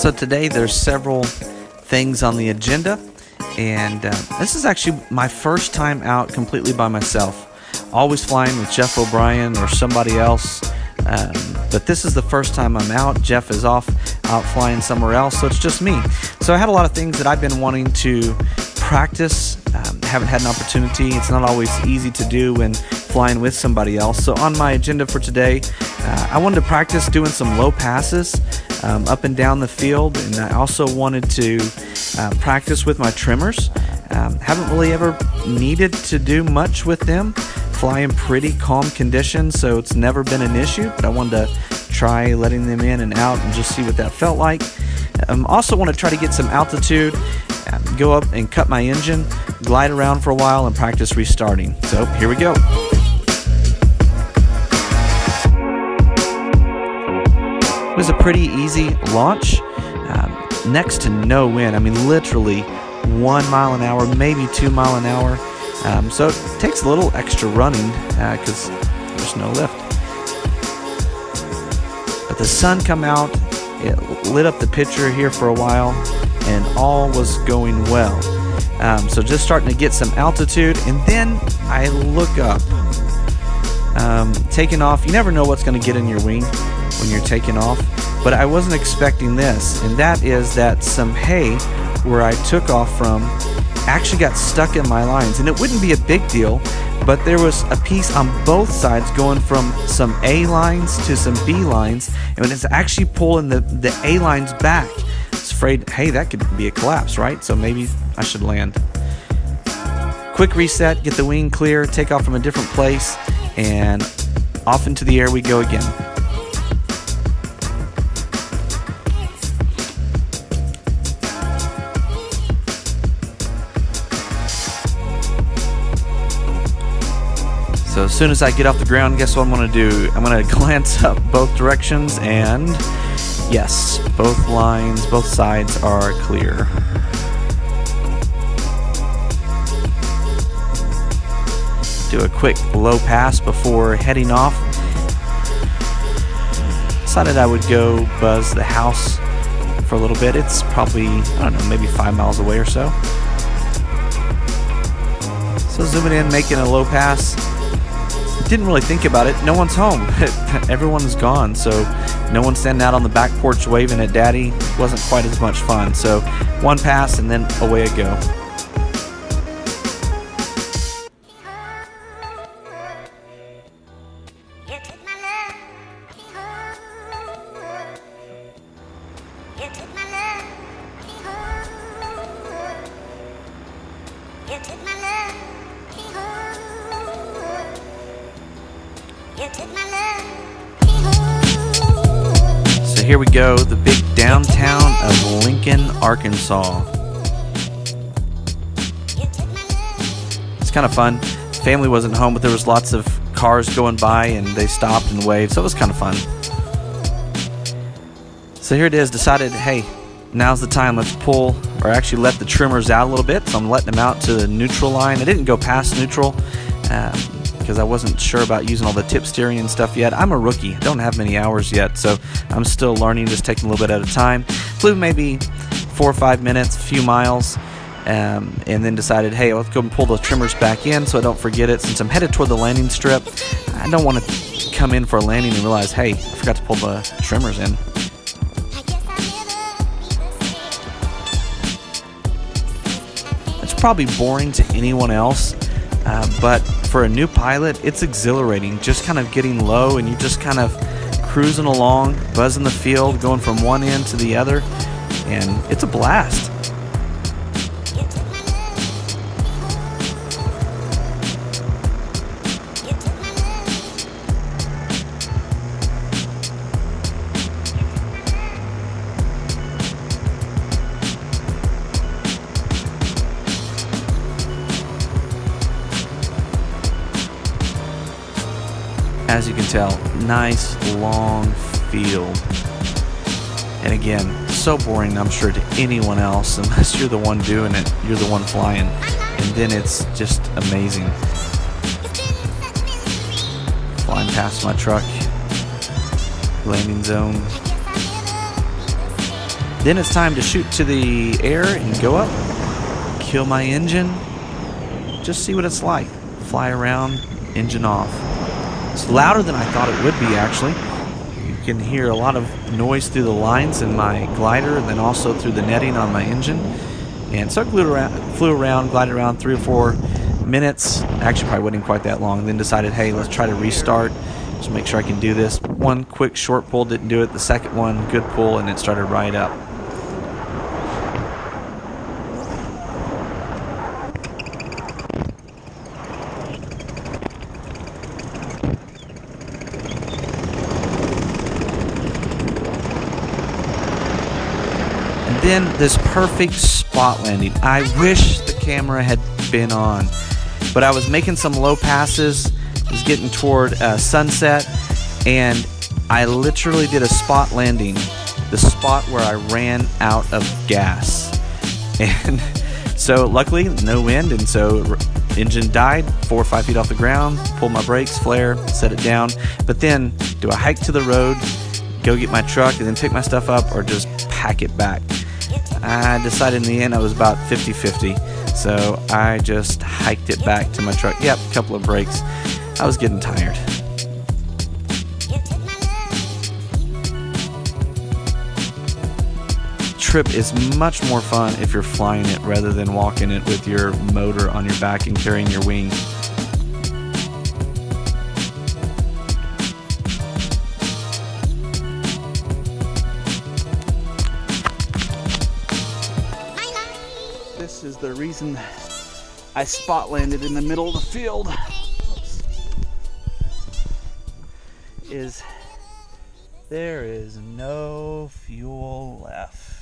So today there's several things on the agenda, and this is actually my first time out completely by myself. Always flying with Jeff O'Brien or somebody else, but this is the first time I'm out. Jeff is out flying somewhere else, so it's just me. So I had a lot of things that I've been wanting to practice. Haven't had an opportunity. It's not always easy to do when flying with somebody else. So on my agenda for today, I wanted to practice doing some low passes up and down the field, and I also wanted to practice with my trimmers. Haven't really ever needed to do much with them. Fly in pretty calm conditions, so it's never been an issue, but I wanted to try letting them in and out and just see what that felt like. Also want to try to get some altitude, go up and cut my engine, glide around for a while, and practice restarting. So here we go. It was a pretty easy launch, next to no wind. I mean, literally 1 mile an hour, maybe 2 mile an hour. So it takes a little extra running because there's no lift. But the sun come out, it lit up the picture here for a while, and all was going well. So just starting to get some altitude, and then I look up. Taking off, you never know what's going to get in your wing when you're taking off, but I wasn't expecting this, and that is that some hay where I took off from actually got stuck in my lines. And it wouldn't be a big deal, but there was a piece on both sides going from some A lines to some B lines, and it's actually pulling the A lines back. I was afraid, hey, that could be a collapse, right? So maybe I should land. Quick reset, get the wing clear, take off from a different place, and off into the air we go again. So as soon as I get off the ground, guess what I'm going to do? I'm going to glance up both directions, and yes, both lines, both sides are clear. Do a quick low pass before heading off. Decided I would go buzz the house for a little bit. It's probably, I don't know, maybe 5 miles away or so. So zooming in, making a low pass. Didn't really think about it. No one's home. Everyone's gone, so no one's standing out on the back porch waving at Daddy. Wasn't quite as much fun. So one pass and then away I go. So here we go, the big downtown of Lincoln, Arkansas. It's kind of fun. Family wasn't home, but there was lots of cars going by and they stopped and waved, so it was kind of fun. So here it is, decided, hey, now's the time, let's pull, or actually let the trimmers out a little bit. So I'm letting them out to the neutral line. I didn't go past neutral because I wasn't sure about using all the tip steering and stuff yet. I'm a rookie, I don't have many hours yet, so I'm still learning, just taking a little bit at a time. Flew maybe 4 or 5 minutes, a few miles, and then decided, hey, let's go and pull the trimmers back in so I don't forget it. Since I'm headed toward the landing strip, I don't want to come in for a landing and realize, hey, I forgot to pull the trimmers in. It's probably boring to anyone else, but for a new pilot, it's exhilarating. Just kind of getting low and you just kind of cruising along, buzzing the field, going from one end to the other, and it's a blast. As you can tell, nice long field. And again, so boring, I'm sure, to anyone else, unless you're the one doing it, you're the one flying. And then it's just amazing. Flying past my truck, landing zone. Then it's time to shoot to the air and go up, kill my engine, just see what it's like. Fly around, engine off. It's louder than I thought it would be, actually. You can hear a lot of noise through the lines in my glider and then also through the netting on my engine. And so I flew around, glided around 3 or 4 minutes. Actually, probably wasn't quite that long. And then decided, hey, let's try to restart. Just make sure I can do this. One quick short pull didn't do it. The second one, good pull, and it started right up. Then this perfect spot landing. I wish the camera had been on, but I was making some low passes, was getting toward sunset, and I literally did a spot landing, the spot where I ran out of gas. And so luckily no wind, and so engine died 4 or 5 feet off the ground, pulled my brakes, flare, set it down. But then do I hike to the road, go get my truck, and then pick my stuff up, or just pack it back? I decided in the end I was about 50-50, so I just hiked it back to my truck. Yep, a couple of breaks. I was getting tired. Trip is much more fun if you're flying it rather than walking it with your motor on your back and carrying your wing. This is the reason I spot landed in the middle of the field. Oops. There is no fuel left.